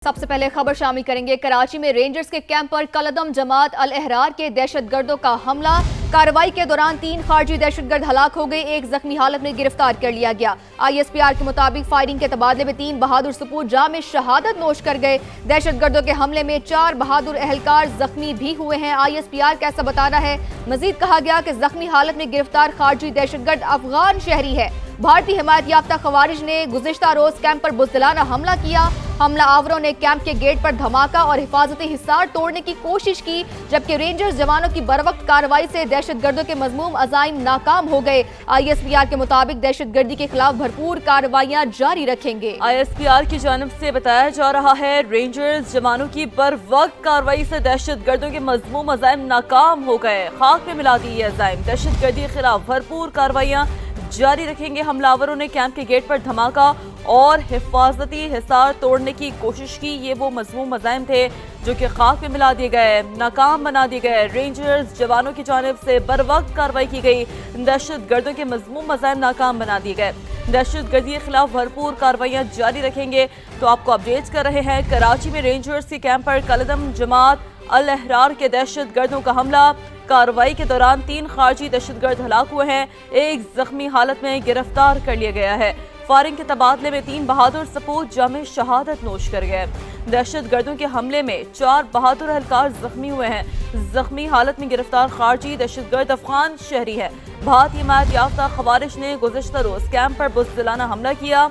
सबसे पहले खबर शामिल करेंगे। कराची में रेंजर्स के कैंप पर कलदम जमात अल अहरार के दहशतगर्दों का हमला। कार्रवाई के दौरान 3 खारजी दहशतगर्द हलाक हो गए, एक जख्मी हालत में गिरफ्तार कर लिया गया। ISPR के मुताबिक फायरिंग के तबादले में 3 बहादुर सपूत जाम शहादत नोश कर गए। दहशतगर्दों के हमले में 4 बहादुर एहलकार जख्मी भी हुए हैं। ISPR का ऐसा बताना है। मजीद कहा गया कि जख्मी हालत में गिरफ्तार खारजी दहशतगर्द अफगान शहरी है। भारतीय हिमायत याफ्ता खवारिज ने गुज़िश्ता रोज कैंप पर बुज़दिलाना हमला किया। हमला आवरों ने कैंप के गेट पर धमाका और हिफाजती हिसार तोड़ने की कोशिश की, जबकि रेंजर्स जवानों की बरवक्त कार्रवाई से दहशतगर्दों के मज़मूम अज़ाइम नाकाम हो गए। ISPR के मुताबिक दहशतगर्दी के खिलाफ भरपूर कार्रवाइयां जारी रखेंगे। ISPR की जानिब से बताया जा रहा है, रेंजर्स जवानों की बरवक्त कार्रवाई से दहशतगर्दों के मज़मूम अज़ाइम नाकाम हो गए। खाक में मिला दी ये अज़ाइम। दहशतगर्दी के खिलाफ भरपूर कार्रवाइयां जारी रखेंगे। हमलावरों ने कैंप के गेट पर धमाका और हिफाजती हिसार तोड़ने की कोशिश की। ये वो मज़मूम अज़ाइम थे जो कि खाक में मिला दिए गए, नाकाम बना दिए गए। रेंजर्स जवानों की जानिब से बर वक्त कार्रवाई की गई। दहशतगर्दों के मज़मूम अज़ाइम नाकाम बना दिए गए। दहशतगर्दी के खिलाफ भरपूर कार्रवाइयां जारी रखेंगे। तो आपको अपडेट कर रहे हैं, कराची में रेंजर्स के कैंप पर कलदम जमात अल अहरार के दहशतगर्दों का हमला। कार्रवाई के दौरान 3 खारजी दहशतगर्द हलाक हुए हैं, एक जख्मी हालत में गिरफ्तार कर लिया गया है। फायरिंग के तबादले में 3 बहादुर सपूत जाम शहादत नोश कर गए। दहशतगर्दों के हमले में 4 बहादुर एहलकार जख्मी हुए हैं। जख्मी हालत में गिरफ्तार खारजी दहशतगर्द अफगान शहरी है। भारतीय हिमायत याफ्ता खवारिज ने गुज़िश्ता रोज कैंप पर बुज़दिलाना हमला किया।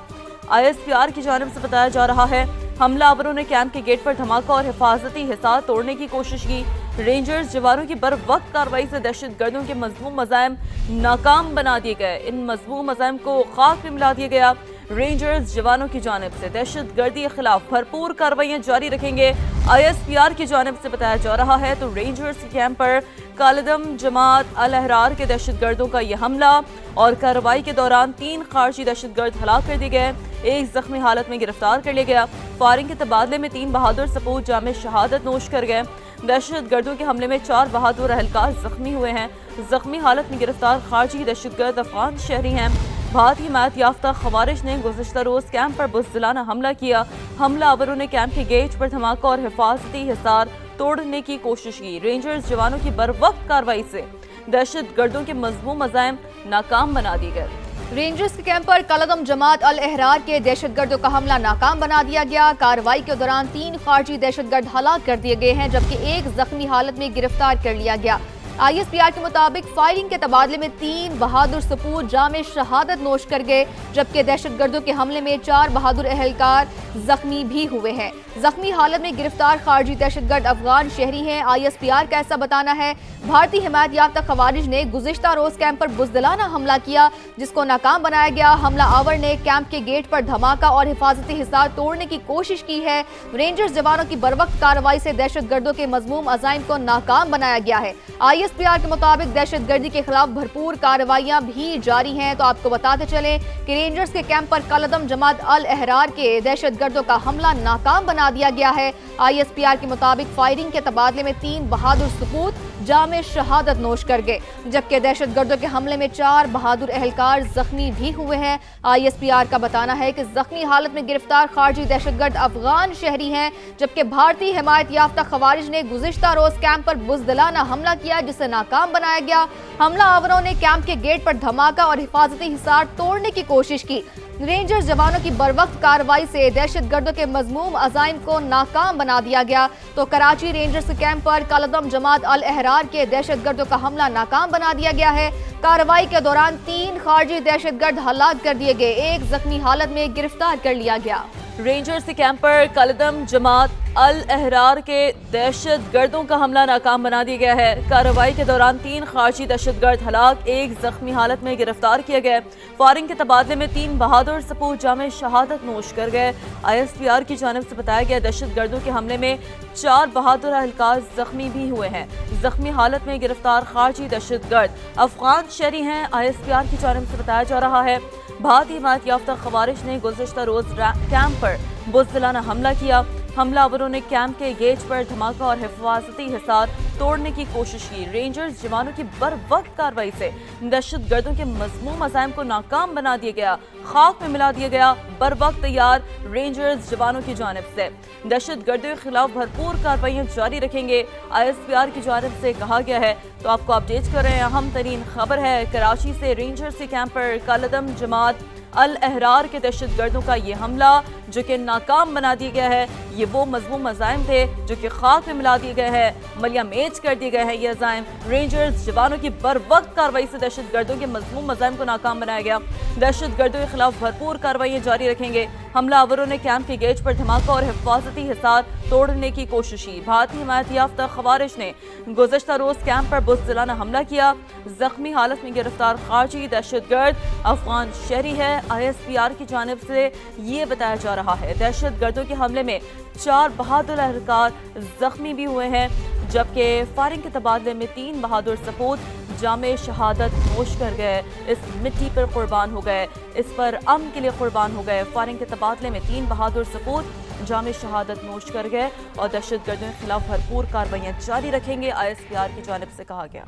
ISPR की जानिब से बताया जा रहा है, हमलावरों ने कैंप के गेट पर धमाका और हिफाजती हिसार तोड़ने की कोशिश की। रेंजर्स जवानों की बर वक्त कार्रवाई से दहशतगर्दों के मज़मूम अज़ाइम नाकाम बना दिए गए। इन मज़मूम अज़ाइम को खाक में मिला दिया गया। रेंजर्स जवानों की जानिब से दहशतगर्दी के खिलाफ भरपूर कार्रवाइयां जारी रखेंगे। ISPR की जानिब से बताया जा रहा है, तो रेंजर्स के कैंप पर कलदम जमात अल अहरार के दहशतगर्दों का यह हमला और कार्रवाई के दौरान 3 खारजी दहशतगर्द हलाक कर दिए गए, एक जख्मी हालत में गिरफ्तार कर लिया गया। फायरिंग के तबादले में 3 बहादुर सपूत जाम शहादत नोश कर गए। दहशतगर्दों के हमले में 4 बहादुर एहलकार जख्मी हुए हैं। जख्मी हालत में गिरफ्तार खारजी दहशतगर्द अफगान शहरी हैं। भारतीय हिमायत याफ्ता खवारिज ने गुज़िश्ता रोज कैंप पर बुज़दिलाना हमला किया। हमलावरों ने कैंप के गेट पर धमाका और हिफाजती हिसार तोड़ने की कोशिश की। रेंजर्स जवानों की बरवक्त कार्रवाई से दहशतगर्दों के मज़मूम अज़ाइम नाकाम बना दिए गए। रेंजर्स के कैंप पर कलदम जमात अल अहरार के दहशतगर्दों का हमला नाकाम बना दिया गया। कार्रवाई के दौरान 3 खारजी दहशतगर्द हलाक कर दिए गए हैं, जबकि एक जख्मी हालत में गिरफ्तार कर लिया गया। ISPR के मुताबिक फायरिंग के तबादले में 3 बहादुर सपूत जाम शहादत नोश कर गए, जबकि दहशतगर्दों के हमले में 4 बहादुर एहलकार जख्मी भी हुए हैं। जख्मी हालत में गिरफ्तार खारजी दहशतगर्द अफगान शहरी हैं। ISPR का ऐसा बताना है। भारतीय हिमायत याफ्ता खवारिज ने गुज़िश्ता रोज कैंप पर बुज़दिलाना हमला किया, जिसको नाकाम बनाया गया। हमला आवर ने कैंप के गेट पर धमाका और हिफाजती हिसार तोड़ने की कोशिश की है। रेंजर्स जवानों की बरवक्त कार्रवाई से दहशतगर्दों के मज़मूम अज़ाइम को नाकाम बनाया गया है। ISPR के मुताबिक दहशतगर्दी के खिलाफ भरपूर कार्रवाइयां भी जारी हैं। तो आपको बताते चलें कि रेंजर्स के कैंप पर कलदम जमात अल अहरार के दहशतगर्दों का हमला नाकाम बना दिया गया है। ISPR के मुताबिक फायरिंग के तबादले में 3 बहादुर सपूत जाम शहादत नोश कर गए, जबकि दहशतगर्दों के हमले में 4 बहादुर एहलकार जख्मी भी हुए हैं। ISPR का बताना है कि जख्मी हालत में गिरफ्तार खारजी दहशतगर्द अफगान शहरी हैं, जबकि भारतीय हिमायत याफ्ता खवारिज ने गुज़िश्ता रोज कैंप पर बुज़दिलाना हमला किया, जिसे नाकाम बनाया गया। हमला आवरों ने कैंप के गेट पर धमाका और हिफाजती हिसार तोड़ने की कोशिश की। रेंजर्स जवानों की बरवक्त कार्रवाई से दहशतगर्दों के मज़मूम अज़ाइम को नाकाम बना दिया गया। तो कराची रेंजर्स कैंप पर कलदम जमात अल अहरार के दहशतगर्दों का हमला नाकाम बना दिया गया है। कार्रवाई के दौरान 3 खारजी दहशतगर्द हलाक कर दिए गए, एक जख्मी हालत में गिरफ्तार कर लिया गया। रेंजर्स के कैंप पर कलदम जमात अल अहरार के दहशतगर्दों का हमला नाकाम बना दिया गया है। कार्रवाई के दौरान 3 खारजी दहशतगर्द हलाक, एक जख्मी हालत में गिरफ्तार किया गया। फायरिंग के तबादले में 3 बहादुर सपूत जाम शहादत नोश कर गए। ISPR की जानिब से बताया गया, दहशतगर्दों के हमले में 4 बहादुर एहलकार जख्मी भी हुए हैं। जख्मी हालत में गिरफ्तार खारजी दहशतगर्द अफगान शहरी हैं। ISPR की जानिब से बताया जा रहा है, भारतीय हिमायत याफ्ता खवारिज ने गुज़िश्ता रोज कैंप पर बुज़दिलाना हमला किया। हमला आवरों ने कैंप के गेट पर धमाका और हिफाजती हिसार तोड़ने की कोशिश की। रेंजर्स जवानों की बर वक्त कार्रवाई से दहशतगर्दों के मज़मूम अज़ाइम को नाकाम बना दिया गया, खाक में मिला दिया गया। बर वक्त तैयार रेंजर्स जवानों की जानिब से दहशतगर्दों के खिलाफ भरपूर कार्रवाइयाँ जारी रखेंगे, ISPR की जानिब से कहा गया है। तो आपको अपडेट कर रहे हैं, अहम तरीन खबर है कराची से। रेंजर्स के कैंप पर कलदम जमात अल अहरार के दहशतगर्दों का ये हमला जो कि नाकाम बना दिया गया है, ये वो मज़मूम अज़ाइम थे जो कि खाक में मिला दिए गए हैं, मलिया मेज कर दिए गए हैं। ये अज़ाइम रेंजर्स जवानों की बर वक्त कार्रवाई से दहशतगर्दों के मज़मूम अज़ाइम को नाकाम बनाया गया। दहशतगर्दों के खिलाफ भरपूर कार्रवाइयाँ जारी रखेंगे। हमलावरों ने कैंप के गेट पर धमाका और हिफाजती हिसार तोड़ने की कोशिश की। भारतीय हिमायत याफ्ता खवारिश ने गुज़श्ता रोज़ कैंप पर बुज़दिलाना हमला किया। जख्मी हालत में गिरफ्तार खारजी दहशतगर्द अफगान शहरी है। ISPR की जानिब से ये बताया जा रहा है दहशतगर्दों के हमले में 4 बहादुर एहलकार जख्मी भी हुए हैं, जबकि फायरिंग के तबादले में 3 बहादुर सपूत जामे शहादत नोश कर गए, इस मिट्टी पर कुर्बान हो गए, इस पर अमन के लिए कुर्बान हो गए। फायरिंग के तबादले में 3 बहादुर सपूत जामे शहादत नोश कर गए और दहशतगर्दों के खिलाफ भरपूर कार्रवाइयाँ जारी रखेंगे, ISPR की जानिब से कहा गया।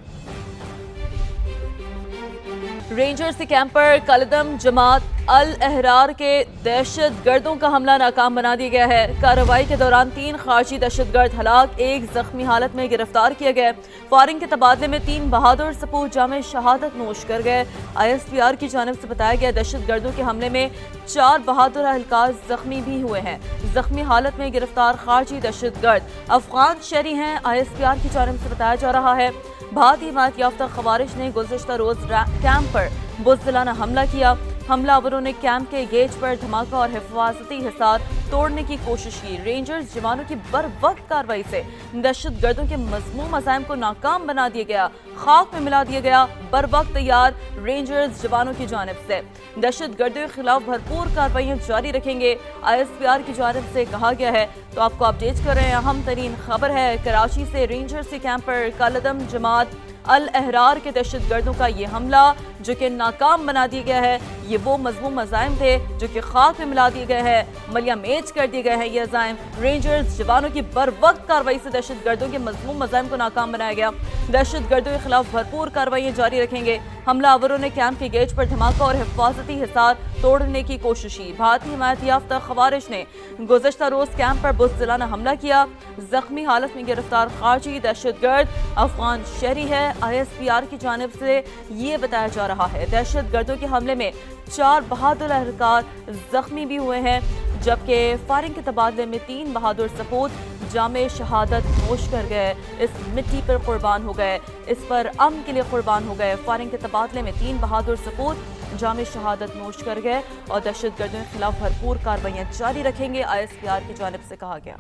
रेंजर्स के कैंप पर कलदम जमात अल अहरार के दहशतगर्दों का हमला नाकाम बना दिया गया है। कार्रवाई के दौरान 3 खारजी दहशतगर्द हलाक, 1 जख्मी हालत में गिरफ्तार किया गया। फायरिंग के तबादले में 3 बहादुर सपूत जामे शहादत नोश कर गए। ISPR की जानिब से बताया गया दहशतगर्दों के हमले में 4 बहादुर एहलकार जख्मी भी हुए हैं। जख्मी हालत में गिरफ्तार खारजी दहशतगर्द अफगान शहरी हैं, ISPR की जानिब से बताया जा रहा है। भारतीय हिमायत याफ्ता खवारिश ने गुज़श्ता रोज़ कैंप पर बुज़दिलाना हमला किया। हमलावरों ने कैंप के गेट पर धमाका और हिफाजती हिसार तोड़ने की कोशिश की। रेंजर्स जवानों की बर वक्त कार्रवाई से दहशतगर्दों के मज़मूम अज़ाइम को नाकाम बना दिया गया, खाक में मिला दिया गया। बर वक्त तैयार रेंजर्स जवानों की जानिब से दहशतगर्दों के खिलाफ भरपूर कार्रवाइयाँ जारी रखेंगे, ISPR की जानिब से कहा गया है। तो आपको अपडेट कर रहे हैं, अहम तरीन खबर है कराची से। रेंजर्स के कैंप पर कलदम जमात अल अहरार के दहशतगर्दों का ये हमला जो कि नाकाम बना दिया गया है, ये वो मज़मूम अज़ाइम थे जो कि खाक में मिला दिए गए हैं, मलिया मेज कर दिए गए हैं। ये अज़ाइम रेंजर्स जवानों की बर वक्त कार्रवाई से दहशतगर्दों के मज़मूम अज़ाइम को नाकाम बनाया गया। दहशतगर्दों के खिलाफ भरपूर कार्रवाइयाँ जारी रखेंगे। हमलावरों ने कैंप के गेट पर धमाका और हिफाजती हिसार तोड़ने की कोशिश की। भारतीय हिमायत याफ्ता खवारिश ने गुज़श्ता रोज़ कैंप पर बुज़दिलाना हमला किया। जख्मी हालत में गिरफ्तार खारजी दहशतगर्द अफगान शहरी है। ISPR की जानिब से ये बताया जा रहा है दहशतगर्दों के हमले में 4 बहादुर एहलकार जख्मी भी हुए हैं, जबकि फायरिंग के तबादले में 3 बहादुर सपूत जामे शहादत नोश कर गए, इस मिट्टी पर कुर्बान हो गए, इस पर अमन के लिए कुर्बान हो गए। फायरिंग के तबादले में 3 बहादुर सपूत जामे शहादत नोश कर गए और दहशतगर्दों के खिलाफ भरपूर कार्रवाइयाँ जारी रखेंगे, ISPR की जानिब से कहा गया।